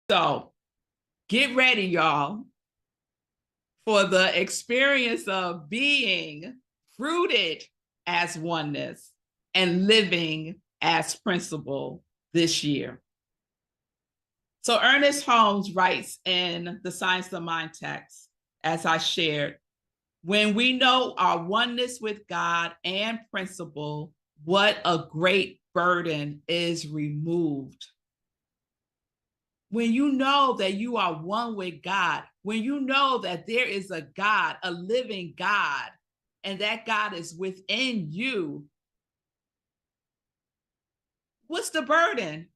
So get ready, y'all, for the experience of being rooted as oneness and living as principle this year. So Ernest Holmes writes in the Science of Mind text, as I shared, when we know our oneness with God and principle, what a great burden is removed. When you know that you are one with God, when you know that there is a God, a living God, and that God is within you, what's the burden?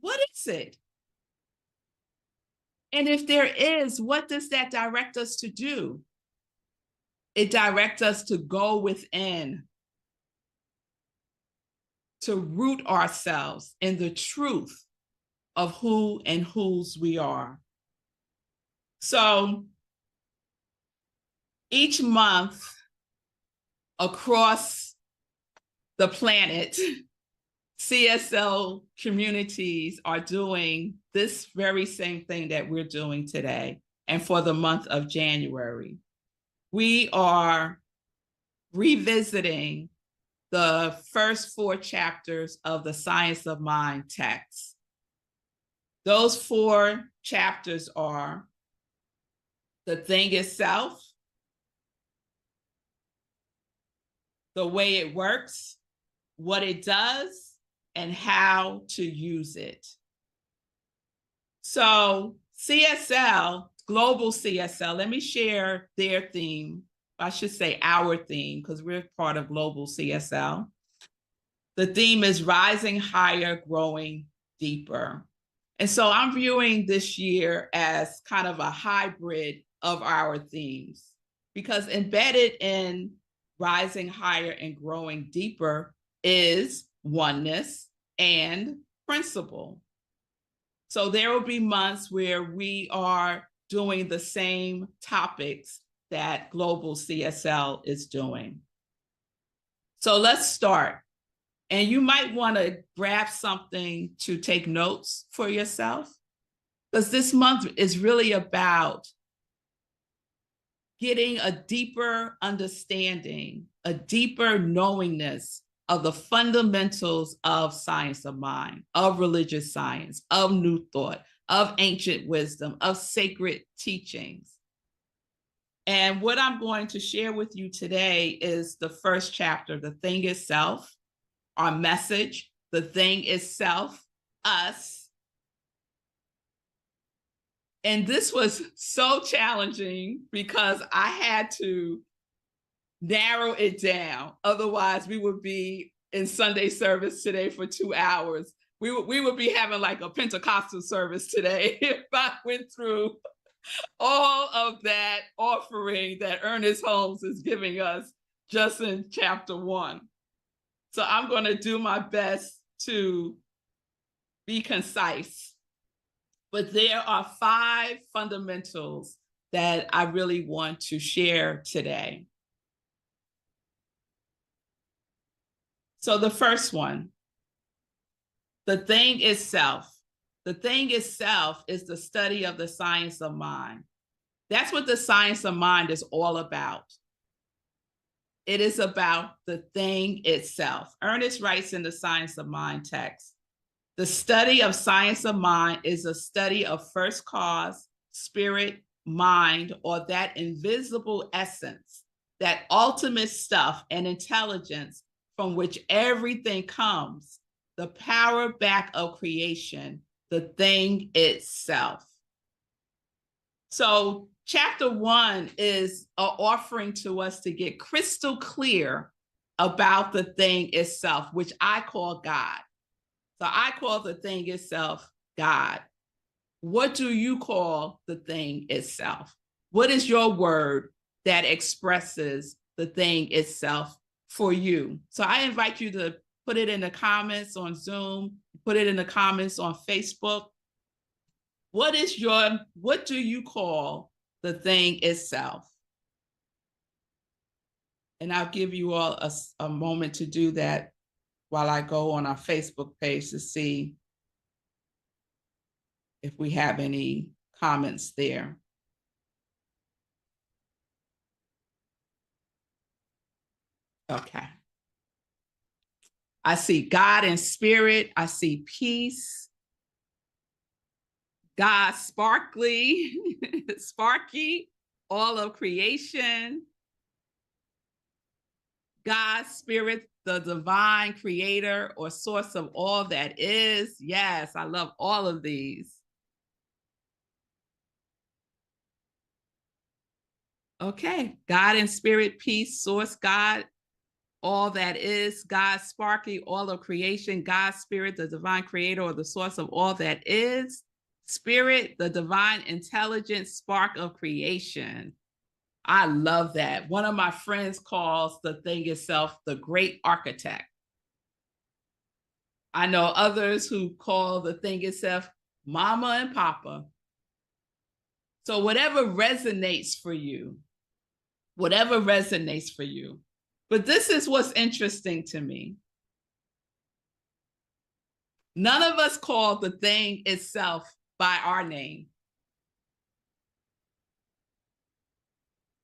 What is it? And if there is, what does that direct us to do? It directs us to go within, to root ourselves in the truth of who and whose we are. So each month across the planet, CSL communities are doing this very same thing that we're doing today. And for the month of January, we are revisiting the first 4 chapters of the Science of Mind text. Those 4 chapters are the thing itself, the way it works, what it does, and how to use it. So CSL, Global CSL, let me share their theme. I should say our theme, because we're part of Global CSL. The theme is rising higher, growing deeper. And so I'm viewing this year as kind of a hybrid of our themes, because embedded in rising higher and growing deeper is oneness and principle. So there will be months where we are doing the same topics that Global CSL is doing. So let's start. And you might want to grab something to take notes for yourself, because this month is really about getting a deeper understanding, a deeper knowingness of the fundamentals of science of mind, of religious science, of new thought, of ancient wisdom, of sacred teachings. And what I'm going to share with you today is the first chapter, The Thing Itself, our message, the thing itself, us. And this was so challenging because I had to narrow it down. Otherwise, we would be in Sunday service today for 2 hours. We would be having like a Pentecostal service today if I went through all of that offering that Ernest Holmes is giving us just in chapter 1. So I'm going to do my best to be concise. But there are 5 fundamentals that I really want to share today. So the first one, the thing itself. The thing itself is the study of the science of mind. That's what the science of mind is all about. It is about the thing itself. Ernest writes in the Science of Mind text, the study of science of mind is a study of first cause, spirit, mind, or that invisible essence, that ultimate stuff and intelligence from which everything comes, the power back of creation, the thing itself. So chapter 1 is an offering to us to get crystal clear about the thing itself, which I call God. So I call the thing itself God. What do you call the thing itself? What is your word that expresses the thing itself for you? So I invite you to put it in the comments on Zoom, put it in the comments on Facebook. What do you call the thing itself? And I'll give you all a moment to do that while I go on our Facebook page to see if we have any comments there. Okay. I see God and spirit. I see peace. God sparkly, sparky, all of creation. God, spirit, the divine creator or source of all that is. Yes, I love all of these. Okay, God and spirit, peace, source, God, all that is, God, sparky, all of creation, God, spirit, the divine creator or the source of all that is, spirit, the divine intelligence, spark of creation. I love that. One of my friends calls the thing itself the great architect. I know others who call the thing itself mama and papa. So whatever resonates for you, whatever resonates for you. But this is what's interesting to me. None of us call the thing itself by our name.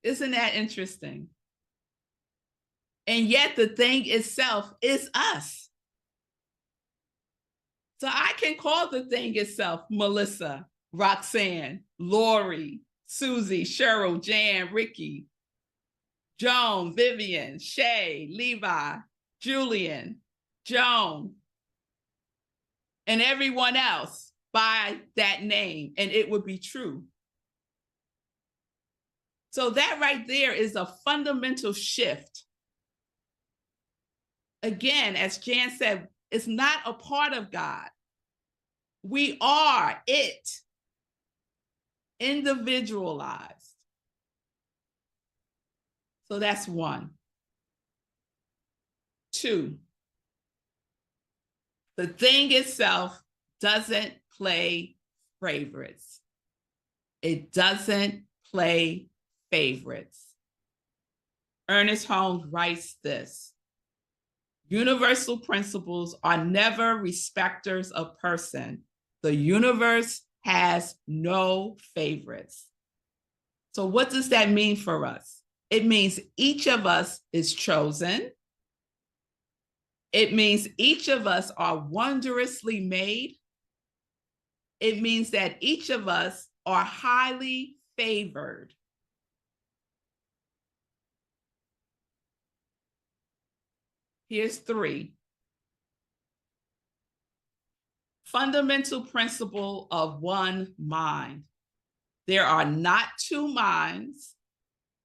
Isn't that interesting? And yet the thing itself is us. So I can call the thing itself Melissa, Roxanne, Lori, Susie, Cheryl, Jan, Ricky, Joan, Vivian, Shay, Levi, Julian, Joan, and everyone else by that name, and it would be true. So that right there is a fundamental shift. Again, as Jan said, it's not a part of God. We are it, individualized. So that's one. Two, the thing itself doesn't play favorites. It doesn't play favorites. Ernest Holmes writes this: universal principles are never respecters of person. The universe has no favorites. So what does that mean for us? It means each of us is chosen. It means each of us are wondrously made. It means that each of us are highly favored. Here's three. Fundamental principle of one mind. There are not two minds,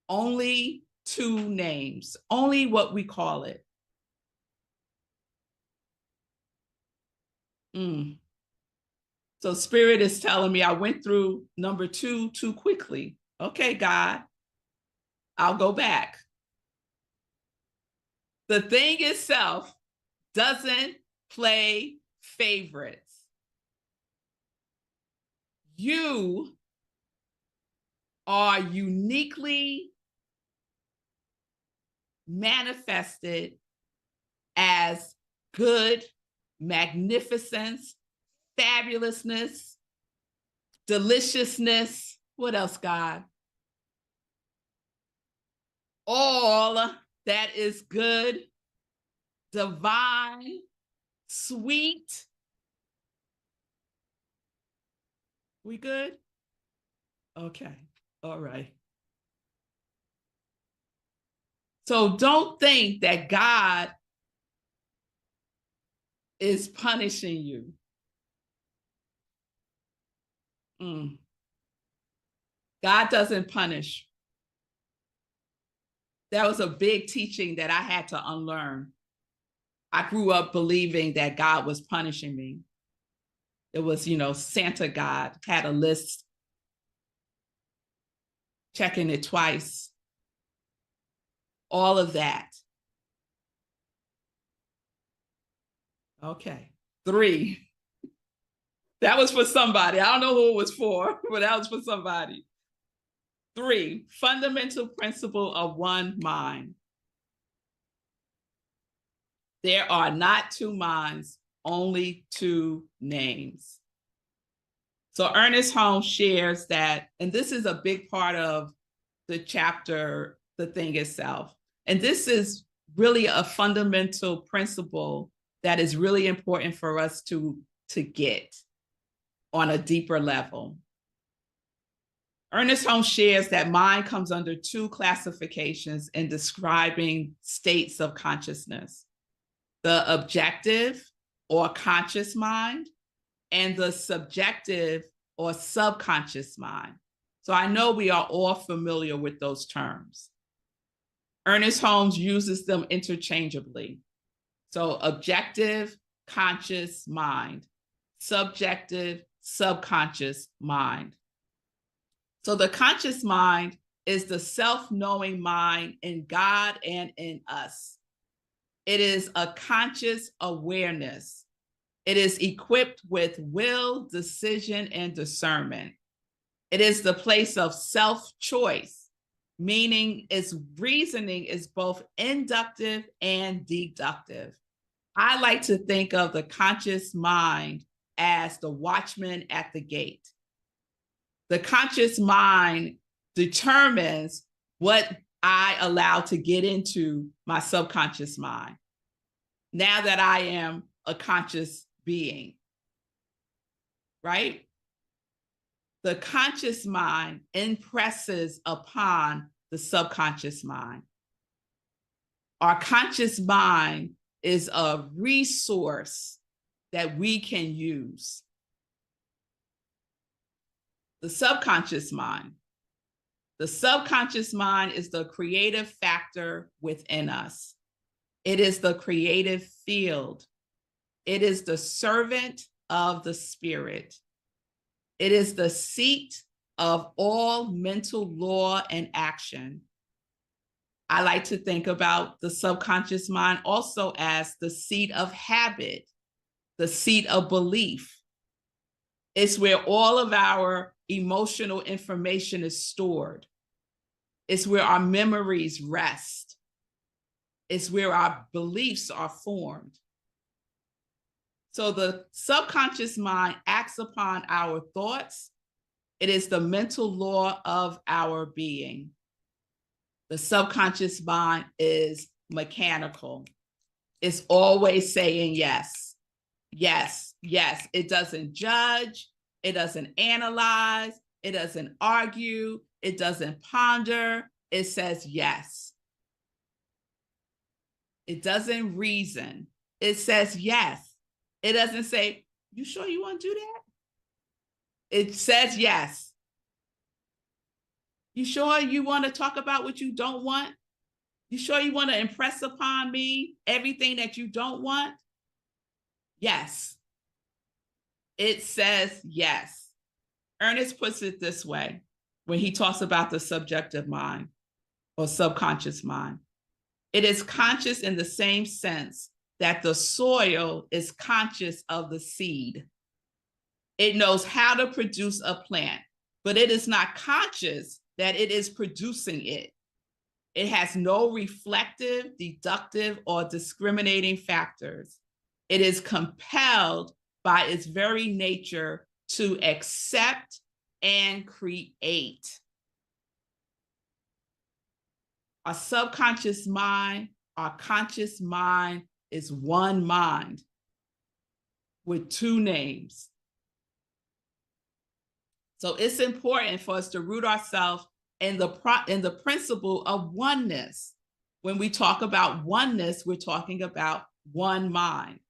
only two names, only what we call it. So Spirit is telling me I went through number two too quickly. Okay, God, I'll go back. The thing itself doesn't play favorites. You are uniquely manifested as good, magnificence, fabulousness, deliciousness. What else, God? All that is good, divine, sweet. We good? Okay. All right. So don't think that God is punishing you. God doesn't punish. That was a big teaching that I had to unlearn. I grew up believing that God was punishing me. It was, Santa God had a list, checking it twice, all of that. Okay, 3. That was for somebody. I don't know who it was for, but that was for somebody. 3, fundamental principle of one mind. There are not two minds, only two names. So Ernest Holmes shares that, and this is a big part of the chapter, the thing itself. And this is really a fundamental principle that is really important for us to get on a deeper level. Ernest Holmes shares that mind comes under two classifications in describing states of consciousness: the objective or conscious mind, and the subjective or subconscious mind. So I know we are all familiar with those terms. Ernest Holmes uses them interchangeably. So objective, conscious mind, subjective, subconscious mind. So the conscious mind is the self-knowing mind in God and in us. It is a conscious awareness. It is equipped with will, decision, and discernment. It is the place of self-choice, meaning its reasoning is both inductive and deductive. I like to think of the conscious mind as the watchman at the gate. The conscious mind determines what I allow to get into my subconscious mind now that I am a conscious being, right? The conscious mind impresses upon the subconscious mind. Our conscious mind is a resource that we can use. The subconscious mind. The subconscious mind is the creative factor within us. It is the creative field. It is the servant of the spirit. It is the seat of all mental law and action. I like to think about the subconscious mind also as the seat of habit, the seat of belief. It's where all of our emotional information is stored. It's where our memories rest. It's where our beliefs are formed. So the subconscious mind acts upon our thoughts. It is the mental law of our being. The subconscious mind is mechanical. It's always saying yes, yes, yes. It doesn't judge. It doesn't analyze. It doesn't argue. It doesn't ponder. It says yes. It doesn't reason. It says yes. It doesn't say, you sure you want to do that? It says yes. You sure you want to talk about what you don't want? You sure you want to impress upon me everything that you don't want? Yes. It says yes. Ernest puts it this way when he talks about the subjective mind or subconscious mind. It is conscious in the same sense that the soil is conscious of the seed. It knows how to produce a plant, but it is not conscious that it is producing it. It has no reflective, deductive, or discriminating factors. It is compelled by its very nature to accept and create. Our subconscious mind, our conscious mind is one mind with two names. So it's important for us to root ourselves in the principle of oneness. When we talk about oneness, we're talking about one mind.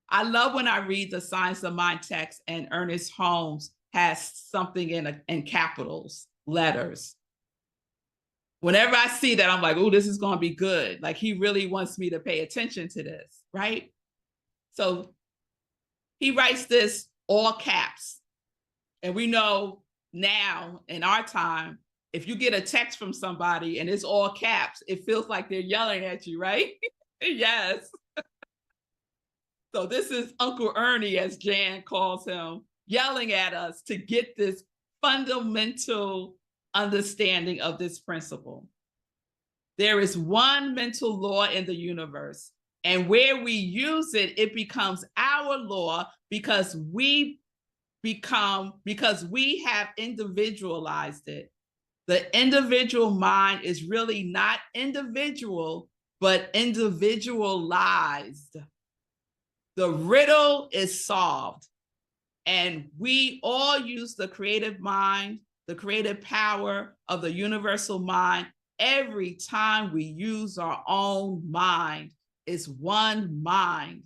I love when I read the Science of Mind text and Ernest Holmes has something in capitals, letters. Whenever I see that, I'm like, oh, this is going to be good. Like he really wants me to pay attention to this, right? So he writes this all caps. And we know now in our time, if you get a text from somebody and it's all caps, it feels like they're yelling at you, right? Yes. So this is Uncle Ernie, as Jan calls him, yelling at us to get this fundamental understanding of this principle. There is one mental law in the universe, And where we use it, it becomes our law because we have individualized it. The individual mind is really not individual, but individualized. The riddle is solved. And we all use the creative mind, the creative power of the universal mind every time we use our own mind. It's one mind.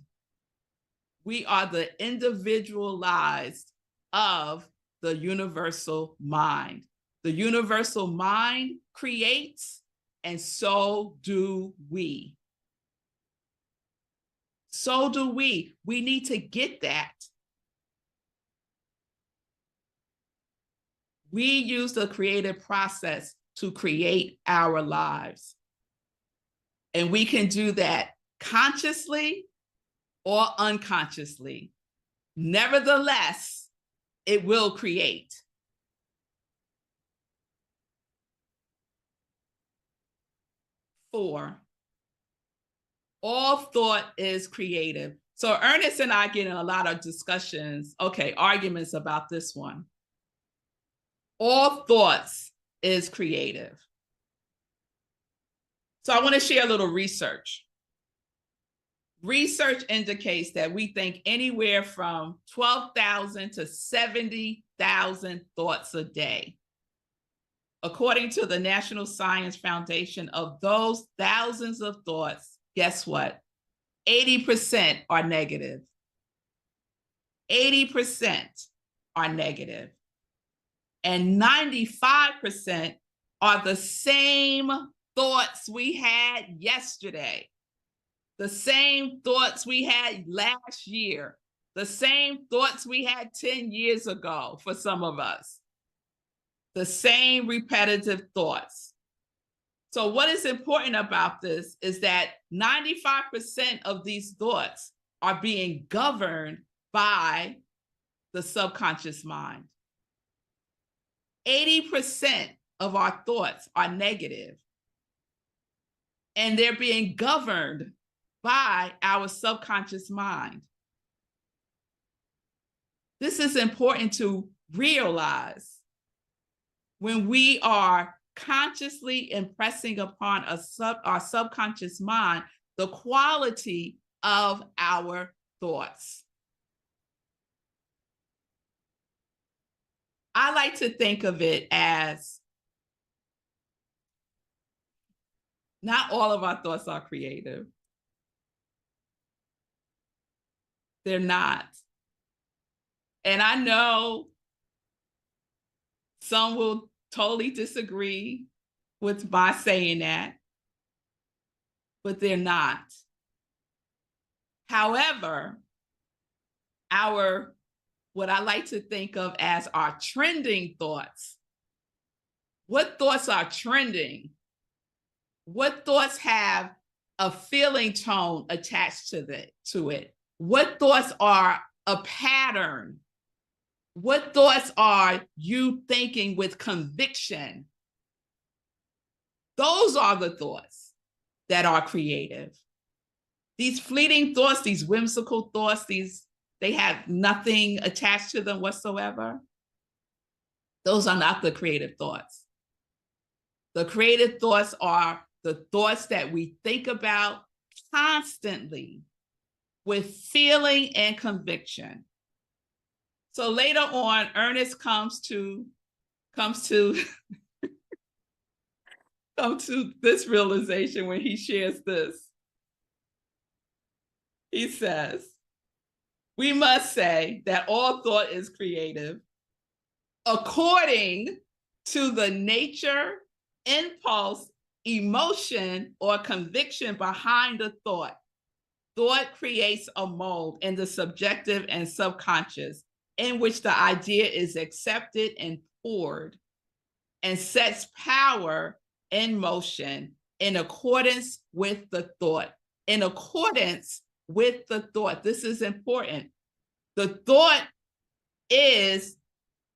We are the individualized of the universal mind. The universal mind creates, and so do we. So do we. We need to get that. We use the creative process to create our lives. And we can do that consciously or unconsciously. Nevertheless, it will create. Four, all thought is creative. So Ernest and I get in a lot of discussions, arguments about this one. All thoughts is creative. So I want to share a little research. Research indicates that we think anywhere from 12,000 to 70,000 thoughts a day. According to the National Science Foundation, of those thousands of thoughts, guess what? 80% are negative. 80% are negative. And 95% are the same thoughts we had yesterday, the same thoughts we had last year, the same thoughts we had 10 years ago for some of us, the same repetitive thoughts. So what is important about this is that 95% of these thoughts are being governed by the subconscious mind. 80% of our thoughts are negative, and they're being governed by our subconscious mind. This is important to realize. When we are consciously impressing upon our subconscious mind the quality of our thoughts. I like to think of it as not all of our thoughts are creative. They're not. And I know some will totally disagree with my saying that, but they're not. However, what I like to think of as our trending thoughts. What thoughts are trending? What thoughts have a feeling tone attached to it? What thoughts are a pattern? What thoughts are you thinking with conviction? Those are the thoughts that are creative. These fleeting thoughts, these whimsical thoughts, they have nothing attached to them whatsoever. Those are not the creative thoughts. The creative thoughts are the thoughts that we think about constantly with feeling and conviction. So later on, Ernest comes to this realization when he shares this. He says, we must say that all thought is creative according to the nature, impulse, emotion, or conviction behind the thought. Thought creates a mold in the subjective and subconscious in which the idea is accepted and poured and sets power in motion in accordance with the thought. In accordance with the thought. This is important. The thought is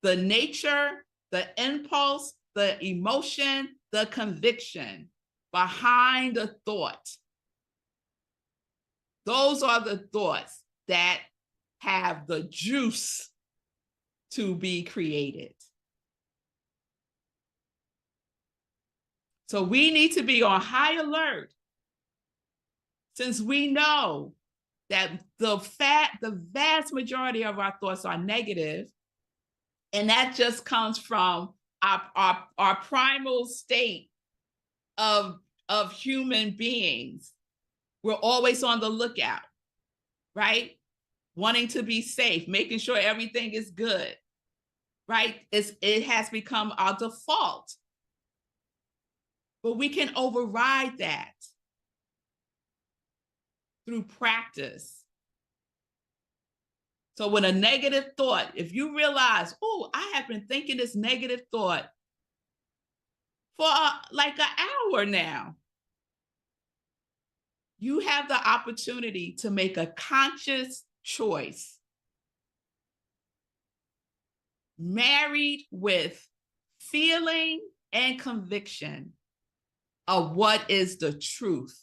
the nature, the impulse, the emotion, the conviction behind the thought. Those are the thoughts that have the juice to be created. So we need to be on high alert, since we know that the vast majority of our thoughts are negative, and that just comes from our primal state of human beings. We're always on the lookout, right? Wanting to be safe, making sure everything is good, right? It has become our default. But we can override that through practice. So when a negative thought, if you realize, oh, I have been thinking this negative thought for like an hour now, you have the opportunity to make a conscious choice, married with feeling and conviction of what is the truth.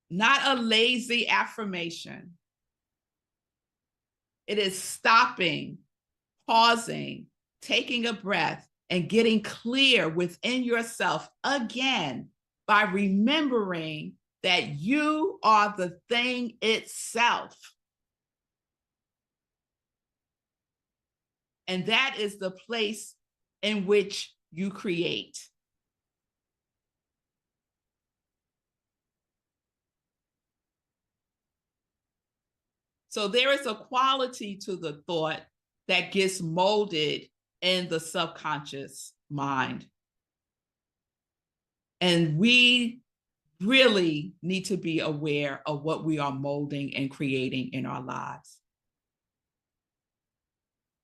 Not a lazy affirmation. It is stopping, pausing, taking a breath, and getting clear within yourself again by remembering that you are the thing itself. And that is the place in which you create. So there is a quality to the thought that gets molded in the subconscious mind. And we really need to be aware of what we are molding and creating in our lives.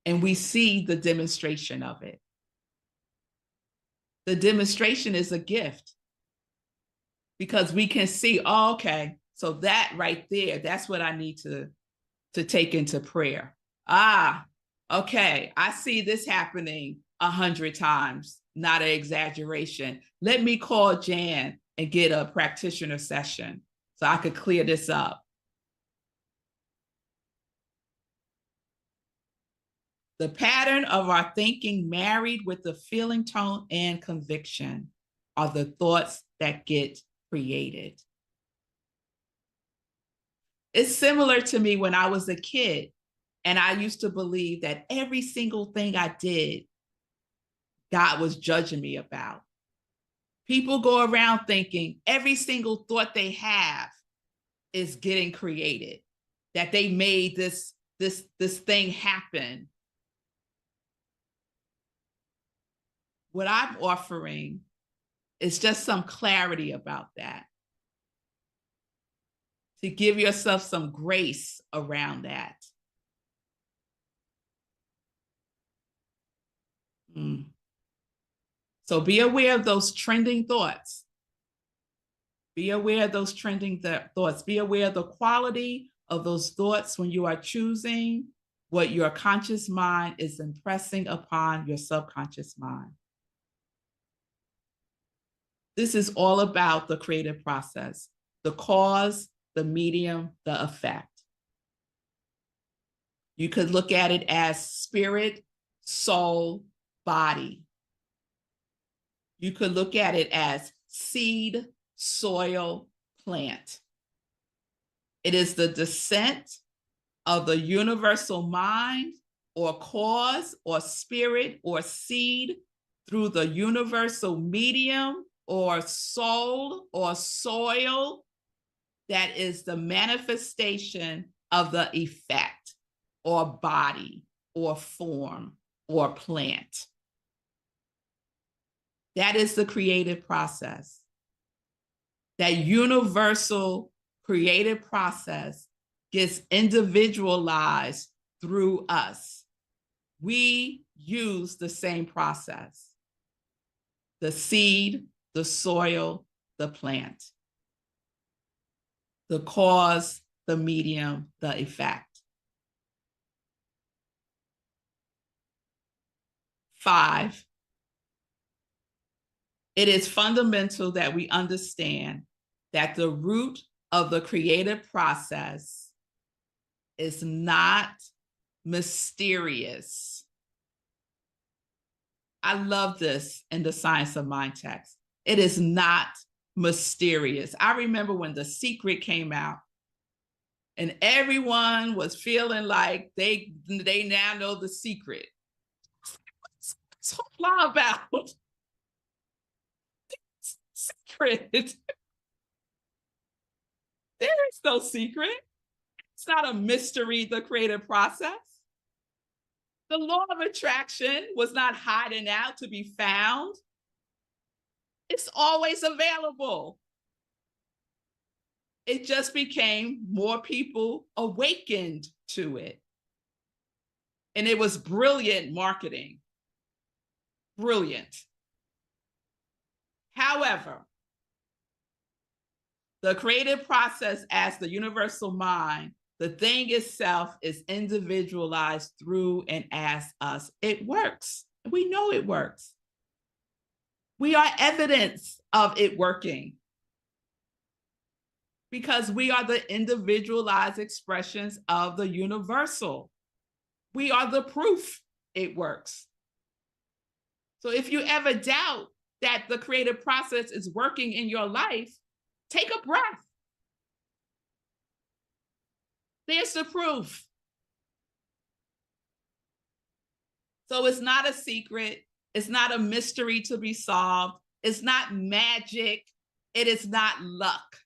And we see the demonstration of it. The demonstration is a gift, because we can see, oh, okay, so that right there, that's what I need to take into prayer. Ah, okay, I see this happening 100 times, not an exaggeration. Let me call Jan and get a practitioner session so I could clear this up. The pattern of our thinking married with the feeling, tone, and conviction are the thoughts that get created. It's similar to me when I was a kid, and I used to believe that every single thing I did, God was judging me about. People go around thinking every single thought they have is getting created, that they made this thing happen. What I'm offering is just some clarity about that, to give yourself some grace around that. So be aware of those trending thoughts. Be aware of those trending thoughts. Be aware of the quality of those thoughts when you are choosing what your conscious mind is impressing upon your subconscious mind. This is all about the creative process, the cause, the medium, the effect. You could look at it as spirit, soul, body. You could look at it as seed, soil, plant. It is the descent of the universal mind or cause or spirit or seed through the universal medium or soul or soil that is the manifestation of the effect or body or form or plant. That is the creative process. That universal creative process gets individualized through us. We use the same process. The seed, the soil, the plant. The cause, the medium, the effect. 5, it is fundamental that we understand that the root of the creative process is not mysterious. I love this in the Science of Mind text. It is not mysterious. I remember when The Secret came out and everyone was feeling like they now know the secret. What's so fly about secret? There is no secret. It's not a mystery, the creative process. The law of attraction was not hiding out to be found. It's always available. It just became more people awakened to it. And it was brilliant marketing. Brilliant. However, the creative process as the universal mind, the thing itself is individualized through and as us. It works. We know it works. We are evidence of it working because we are the individualized expressions of the universal. We are the proof it works. So if you ever doubt that the creative process is working in your life, take a breath. There's the proof. So it's not a secret. It's not a mystery to be solved. It's not magic. It is not luck.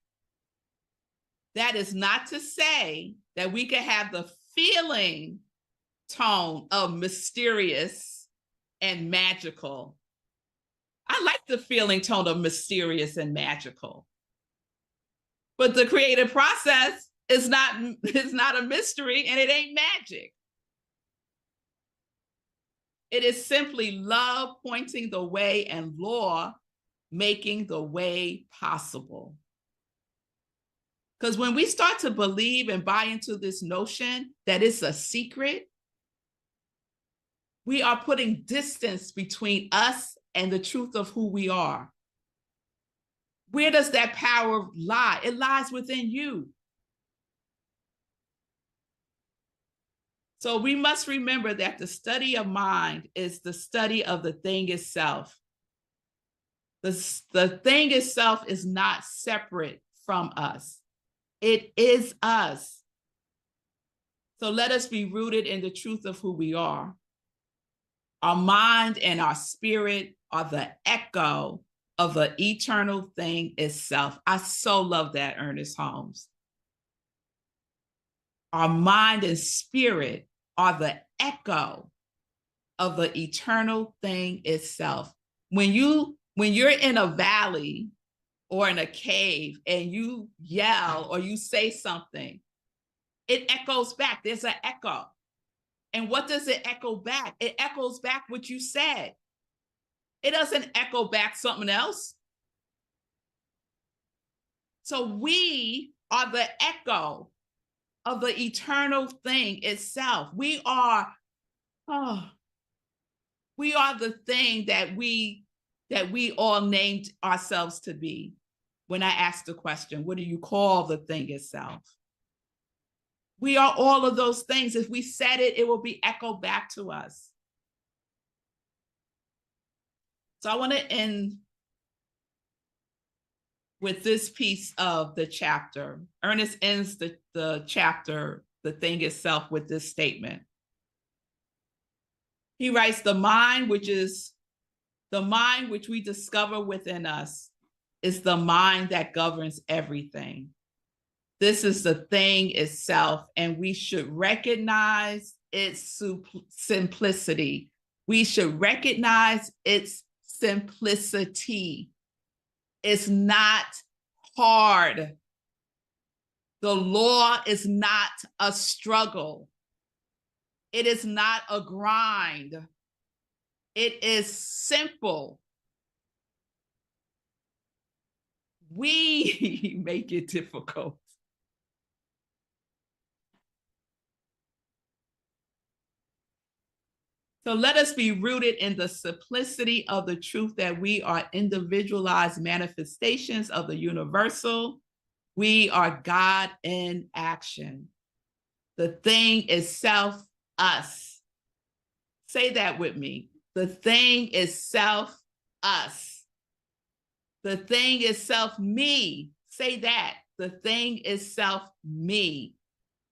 That is not to say that we can have the feeling tone of mysterious and magical. I like the feeling tone of mysterious and magical. But the creative process is not a mystery and it ain't magic. It is simply love pointing the way and law making the way possible. Because when we start to believe and buy into this notion that it's a secret, we are putting distance between us and the truth of who we are. Where does that power lie? It lies within you. So we must remember that the study of mind is the study of the thing itself. The thing itself is not separate from us. It is us. So let us be rooted in the truth of who we are. Our mind and our spirit are the echo of the eternal thing itself. I so love that, Ernest Holmes. Our mind and spirit are the echo of the eternal thing itself. When you're in a valley or in a cave and you yell or you say something, it echoes back. There's an echo. And what does it echo back? It echoes back what you said. It doesn't echo back something else. So we are the echo of the eternal thing itself. We are the thing that we all named ourselves to be. When I asked the question, what do you call the thing itself? We are all of those things. If we said it, it will be echoed back to us. So I want to end with this piece of the chapter. Ernest ends the chapter, the thing itself, with this statement. He writes, the mind which we discover within us is the mind that governs everything. This is the thing itself, and we should recognize its simplicity. We should recognize its simplicity. It's not hard. The law is not a struggle. It is not a grind. It is simple. We make it difficult. So let us be rooted in the simplicity of the truth that we are individualized manifestations of the universal. We are God in action. The thing is self, us. Say that with me. The thing is self, us. The thing is self, me. Say that. The thing is self, me.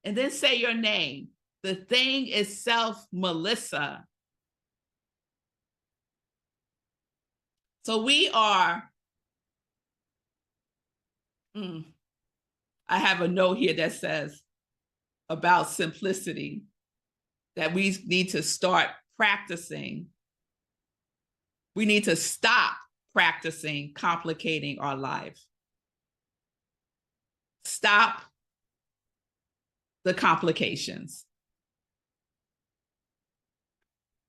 And then say your name. The thing is self, Melissa. So we are, I have a note here that says about simplicity, that we need to start practicing. We need to stop practicing complicating our life. Stop the complications.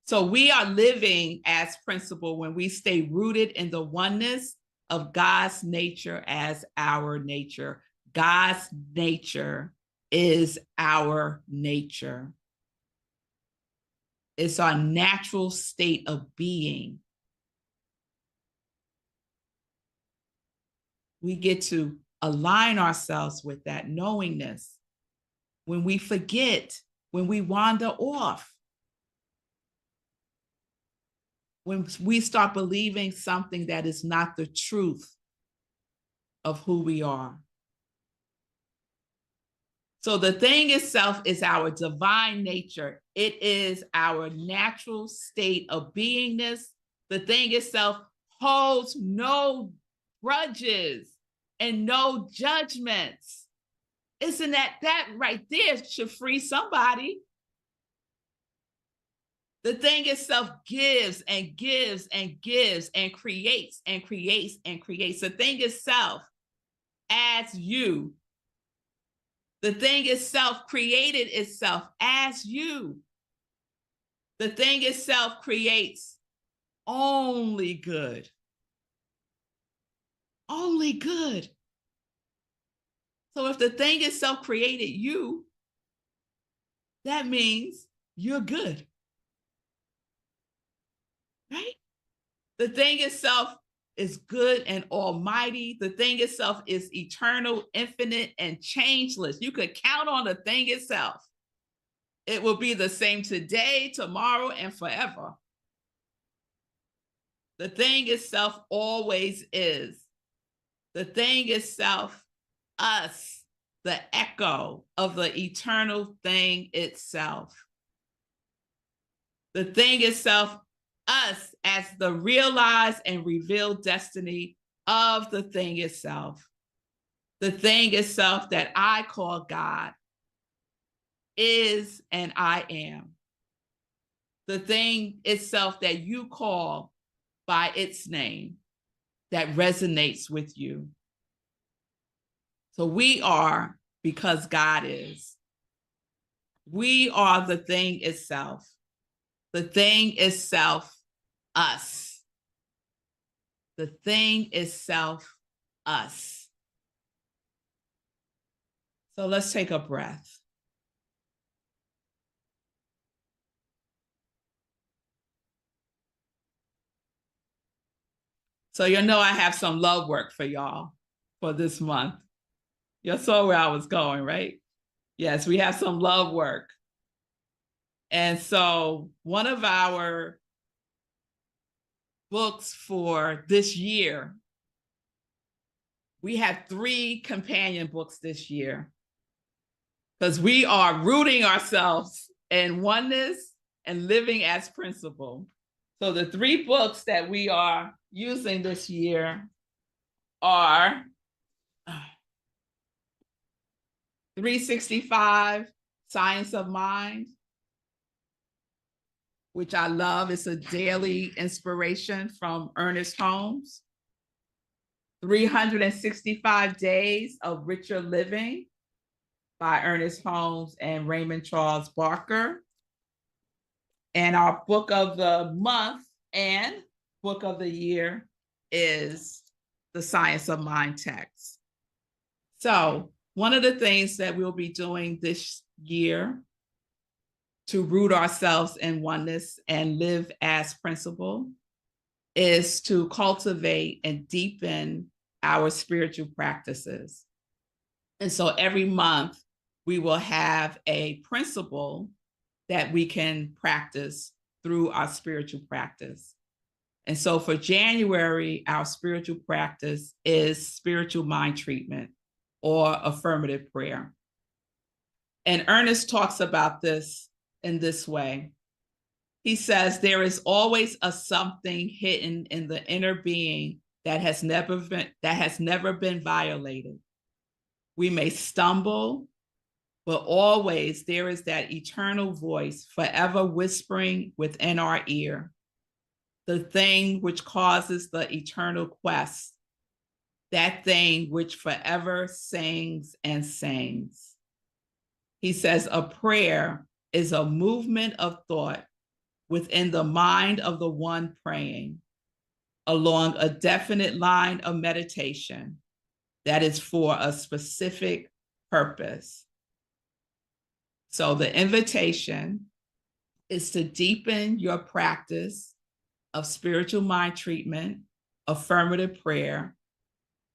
So we are living as principle when we stay rooted in the oneness of God's nature as our nature. God's nature is our nature. It's our natural state of being. We get to align ourselves with that knowingness. When we forget, when we wander off, when we start believing something that is not the truth of who we are. So the thing itself is our divine nature. It is our natural state of beingness. The thing itself holds no grudges and no judgments. Isn't that right there should free somebody? The thing itself gives and gives and gives and creates and creates and creates. The thing itself as you. The thing itself created itself as you. The thing itself creates only good. Only good. So if the thing itself created you, that means you're good. Right? The thing itself is good and almighty. The thing itself is eternal, infinite, and changeless. You could count on the thing itself. It will be the same today, tomorrow, and forever. The thing itself always is. The thing itself, us, the echo of the eternal thing itself. The thing itself, us, as the realized and revealed destiny of the thing itself. The thing itself that I call God is and I am. The thing itself that you call by its name that resonates with you. So we are because God is. We are the thing itself. The thing itself, us. The thing itself, us. So let's take a breath. So you know I have some love work for y'all for this month. You saw where I was going, right? Yes, we have some love work. And so one of our books for this year, we have 3 companion books this year because we are rooting ourselves in oneness and living as principle. So the 3 books that we are using this year are 365, Science of Mind, which I love. It's a daily inspiration from Ernest Holmes. 365 Days of Richer Living by Ernest Holmes and Raymond Charles Barker. And our book of the month and book of the year is the Science of Mind text. So one of the things that we'll be doing this year to root ourselves in oneness and live as principle is to cultivate and deepen our spiritual practices. And so every month we will have a principle that we can practice through our spiritual practice. And so for January, our spiritual practice is spiritual mind treatment or affirmative prayer. And Ernest talks about this in this way. He says, there is always a something hidden in the inner being that has never been violated. We may stumble, but always there is that eternal voice forever whispering within our ear, the thing which causes the eternal quest, that thing which forever sings and sings. He says a prayer is a movement of thought within the mind of the one praying, along a definite line of meditation that is for a specific purpose. So the invitation is to deepen your practice of spiritual mind treatment, affirmative prayer,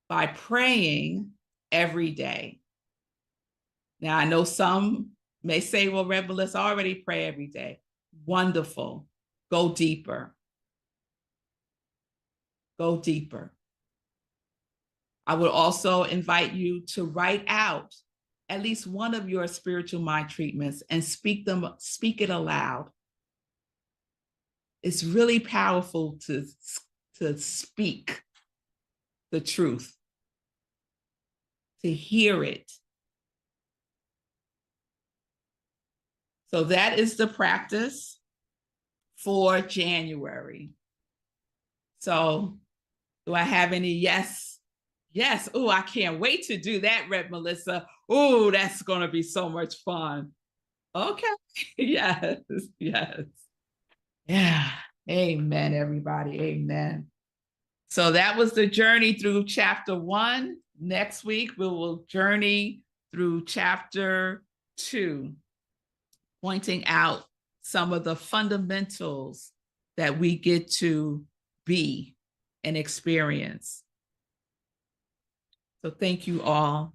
by praying every day. Now, I know some may say, well, Red Melissa, I already pray every day. Wonderful. Go deeper. Go deeper. I would also invite you to write out at least one of your spiritual mind treatments and speak it aloud. It's really powerful to speak the truth, to hear it. So that is the practice for January. So do I have any yes? Yes. Oh, I can't wait to do that, Red Melissa. Oh, that's going to be so much fun. Okay. Yes. Yes. Yeah. Amen, everybody. Amen. So that was the journey through chapter 1. Next week, we will journey through chapter 2, pointing out some of the fundamentals that we get to be and experience. So thank you all.